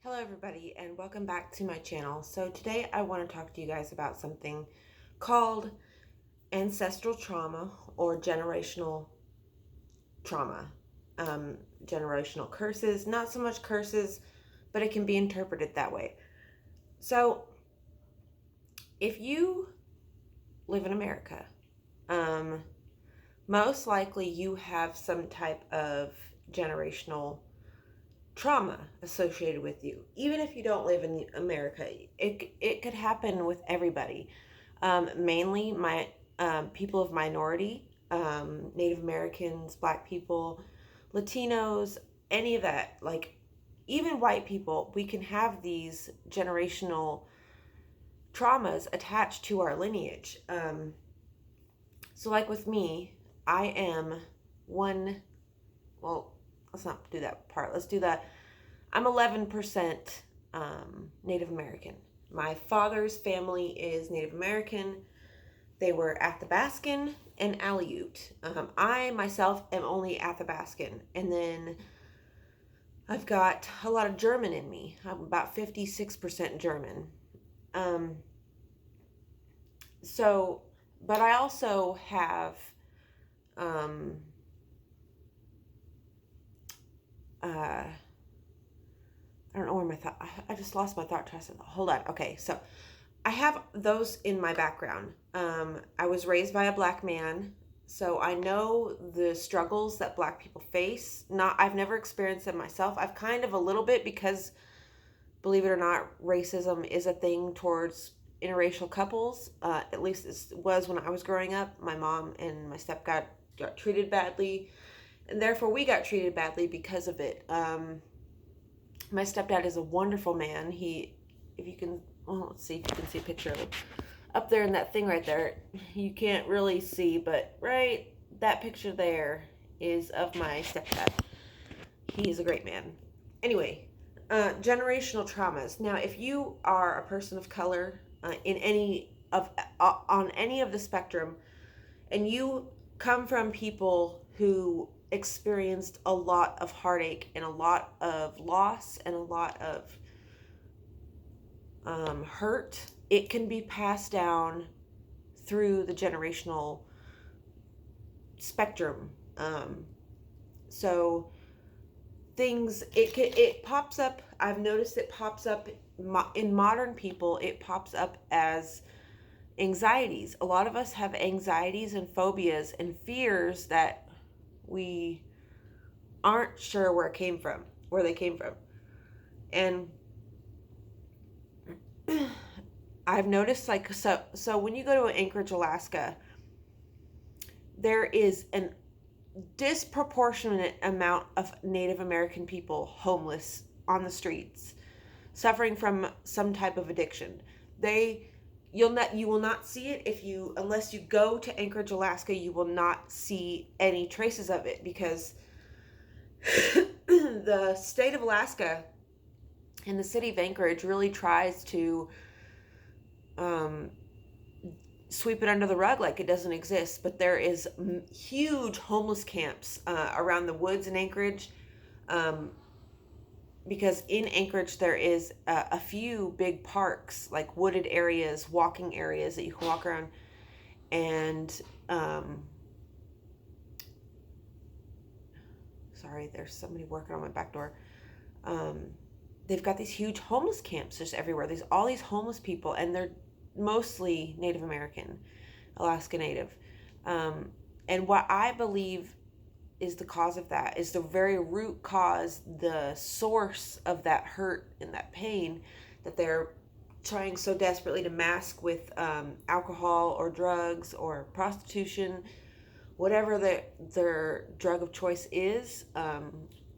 Hello everybody and welcome back to my channel. So today I want to talk to you guys about something called ancestral trauma or generational trauma. Generational curses, not so much curses, but it can be interpreted that way. So if you live in America, most likely you have some type of generational trauma associated with you. Even if you don't live in America, it could happen with everybody. Mainly my people of minority, Native Americans, Black people, Latinos, any of that. Like even white people, we can have these generational traumas attached to our lineage. So like with me, I am one. Well, let's not do that part. Let's do that. I'm 11% Native American. My father's family is Native American. They were Athabascan and Aleut. I myself am only Athabascan. And then I've got a lot of German in me. I'm about 56% German. Um, but I also have uh, I don't know where my thought. I just lost my thought process. Hold on. Okay, so I have those in my background. I was raised by a Black man, so I know the struggles that Black people face. I've never experienced them myself. I've kind of a little bit because, believe it or not, racism is a thing towards interracial couples. At least it was when I was growing up. My mom and my stepdad got treated badly, and therefore we got treated badly because of it. My stepdad is a wonderful man. If you can, well, let's see if you can see a picture of him up there in that thing right there. You can't really see, but right, that picture there is of my stepdad. He is a great man. Anyway, generational traumas. Now, if you are a person of color on any of the spectrum, and you come from people who experienced a lot of heartache and a lot of loss and a lot of hurt, it can be passed down through the generational spectrum. So it pops up. I've noticed it pops up in modern people. It pops up as anxieties. A lot of us have anxieties and phobias and fears that we aren't sure where they came from. And I've noticed so when you go to Anchorage, Alaska, there is an disproportionate amount of Native American people homeless on the streets, suffering from some type of addiction. You will not see it unless you go to Anchorage, Alaska. You will not see any traces of it because the state of Alaska and the city of Anchorage really tries to sweep it under the rug like it doesn't exist. But there is huge homeless camps around the woods in Anchorage, because in Anchorage there is a few big parks, like wooded areas, walking areas that you can walk around. And sorry, there's somebody working on my back door. They've got these huge homeless camps just everywhere. There's all these homeless people, and they're mostly Native American, Alaska Native. And what I believe is the cause of that, is the very root cause, the source of that hurt and that pain that they're trying so desperately to mask with alcohol or drugs or prostitution, whatever their drug of choice is.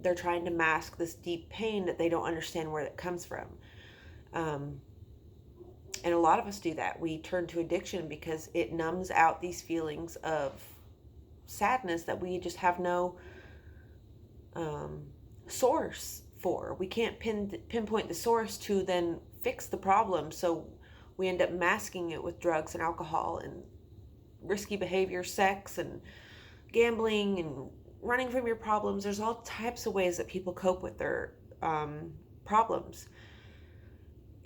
They're trying to mask this deep pain that they don't understand where it comes from. And a lot of us do that. We turn to addiction because it numbs out these feelings of sadness that we just have no source for. We can't pinpoint the source to then fix the problem, so we end up masking it with drugs and alcohol and risky behavior, sex and gambling and running from your problems. There's all types of ways that people cope with their problems.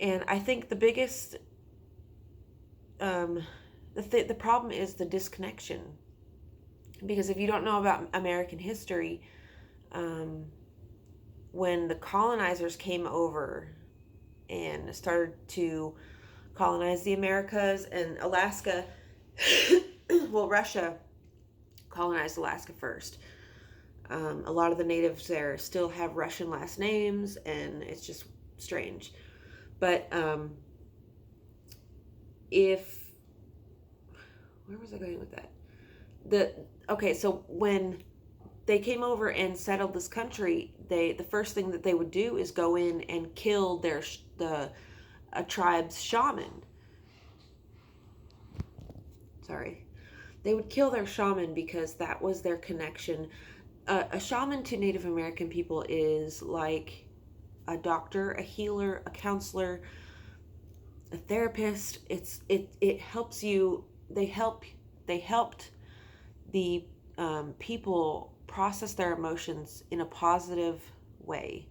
And I think the biggest the problem is the disconnection, because if you don't know about American history, when the colonizers came over and started to colonize the Americas and Alaska, well, Russia colonized Alaska first. A lot of the natives there still have Russian last names, and it's just strange. But where was I going with that? Okay, so when they came over and settled this country, the first thing that they would do is go in and kill a tribe's shaman. Sorry. They would kill their shaman because that was their connection. A shaman to Native American people is like a doctor, a healer, a counselor, a therapist. It helps you. They helped the people process their emotions in a positive way,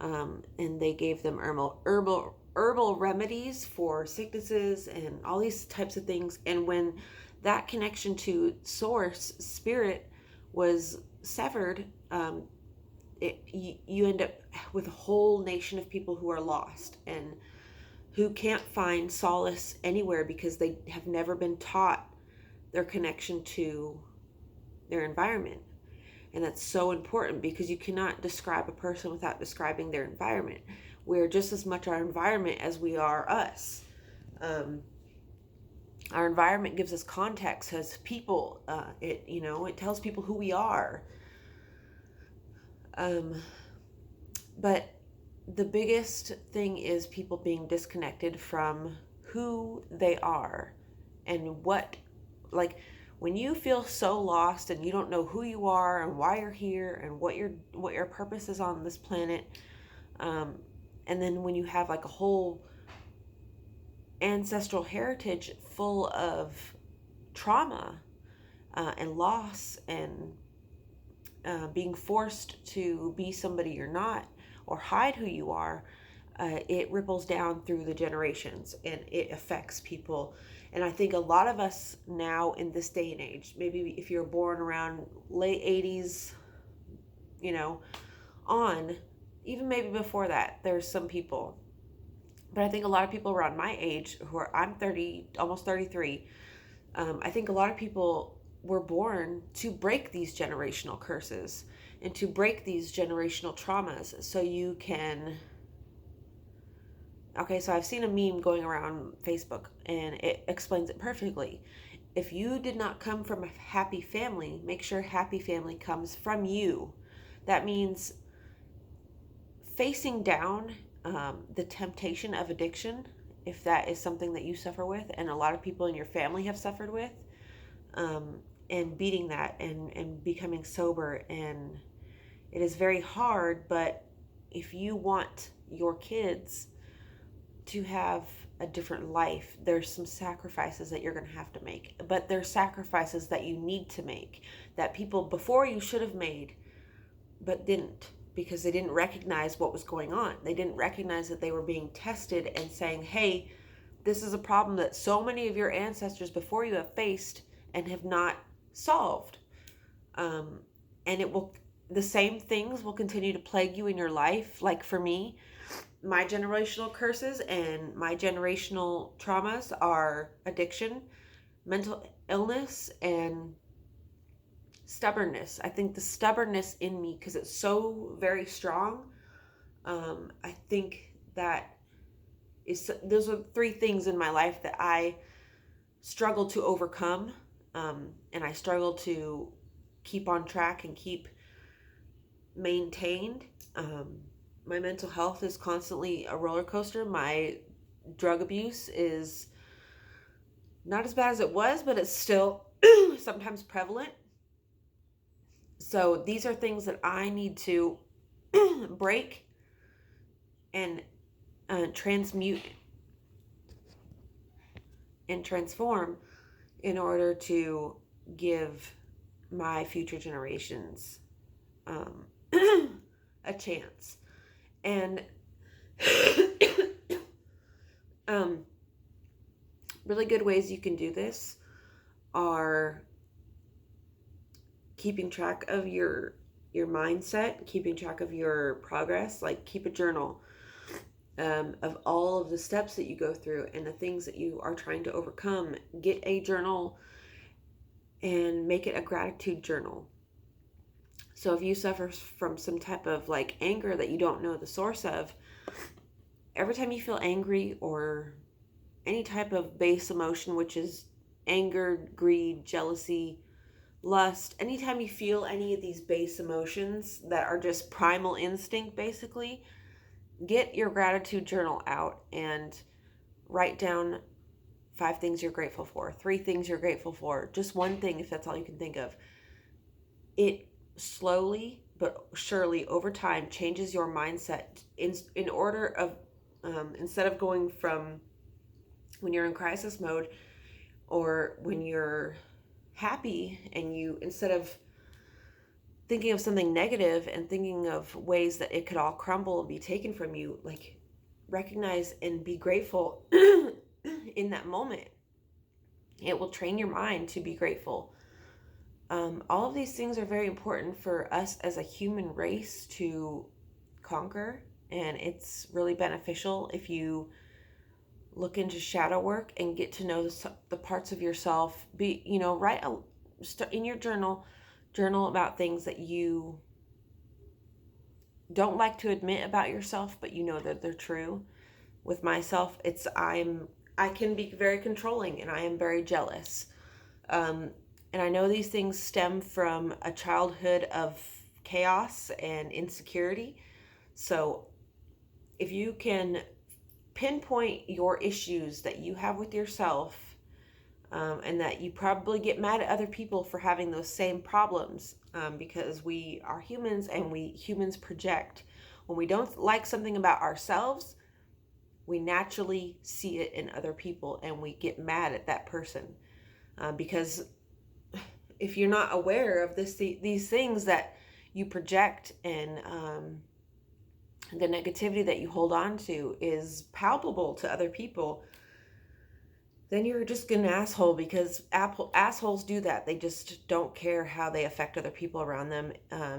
and they gave them herbal remedies for sicknesses and all these types of things. And when that connection to source spirit was severed, you end up with a whole nation of people who are lost and who can't find solace anywhere because they have never been taught their connection to their environment. And that's so important, because you cannot describe a person without describing their environment. We're just as much our environment as we are us. Our environment gives us context as people. It tells people who we are. But the biggest thing is people being disconnected from who they are and when you feel so lost and you don't know who you are and why you're here and what your purpose is on this planet, and then when you have like a whole ancestral heritage full of trauma and loss and being forced to be somebody you're not or hide who you are, it ripples down through the generations and it affects people. And I think a lot of us now in this day and age, maybe if you're born around late 80s, on, even maybe before that, there's some people. But I think a lot of people around my age, I'm 30, almost 33, I think a lot of people were born to break these generational curses and to break these generational traumas so you can... Okay, so I've seen a meme going around Facebook and it explains it perfectly. If you did not come from a happy family, make sure happy family comes from you. That means facing down the temptation of addiction, if that is something that you suffer with and a lot of people in your family have suffered with, and beating that and becoming sober. And it is very hard, but if you want your kids to have a different life, there's some sacrifices that you're going to have to make. But there's sacrifices that you need to make that people before you should have made but didn't, because they didn't recognize what was going on. They didn't recognize that they were being tested and saying, hey, this is a problem that so many of your ancestors before you have faced and have not solved. And the same things will continue to plague you in your life. Like for me, my generational curses and my generational traumas are addiction, mental illness, and stubbornness. I think the stubbornness in me, because it's so very strong, I think that those are three things in my life that I struggle to overcome, and I struggle to keep on track and keep maintained. My mental health is constantly a roller coaster. My drug abuse is not as bad as it was, but it's still sometimes prevalent. So these are things that I need to break and transmute and transform in order to give my future generations a chance. And um, really good ways you can do this are keeping track of your mindset, keeping track of your progress. Like, keep a journal of all of the steps that you go through and the things that you are trying to overcome. Get a journal and make it a gratitude journal. So if you suffer from some type of like anger that you don't know the source of, every time you feel angry or any type of base emotion, which is anger, greed, jealousy, lust, anytime you feel any of these base emotions that are just primal instinct, basically, get your gratitude journal out and write down 5 things you're grateful for, 3 things you're grateful for, just one thing if that's all you can think of. It slowly but surely over time changes your mindset in order of instead of going from when you're in crisis mode or when you're happy, and you, instead of thinking of something negative and thinking of ways that it could all crumble and be taken from you, like, recognize and be grateful in that moment. It will train your mind to be grateful. All of these things are very important for us as a human race to conquer, and it's really beneficial if you look into shadow work and get to know the parts of yourself. Write in your journal about things that you don't like to admit about yourself, but you know that they're true. With myself, I can be very controlling, and I am very jealous. And I know these things stem from a childhood of chaos and insecurity. So if you can pinpoint your issues that you have with yourself, and that you probably get mad at other people for having those same problems, because we are humans and we humans project. When we don't like something about ourselves, we naturally see it in other people and we get mad at that person, because if you're not aware of these things that you project, and the negativity that you hold on to is palpable to other people, then you're just an asshole, because assholes do that. They just don't care how they affect other people around them,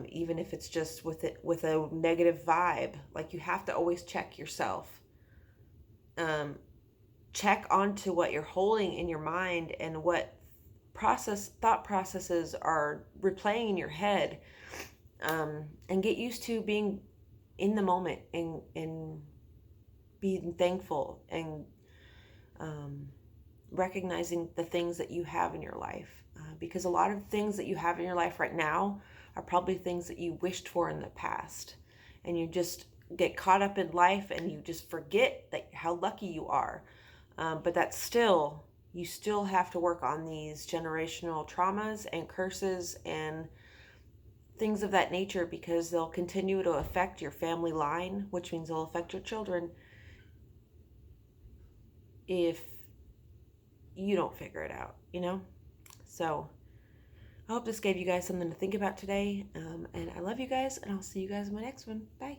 even if it's just with a negative vibe. Like, you have to always check yourself. Check onto what you're holding in your mind and what thought processes are replaying in your head, and get used to being in the moment and being thankful, and recognizing the things that you have in your life, because a lot of things that you have in your life right now are probably things that you wished for in the past, and you just get caught up in life and you just forget how lucky you are. But you still have to work on these generational traumas and curses and things of that nature, because they'll continue to affect your family line, which means they'll affect your children if you don't figure it out, So I hope this gave you guys something to think about today. And I love you guys, and I'll see you guys in my next one. Bye.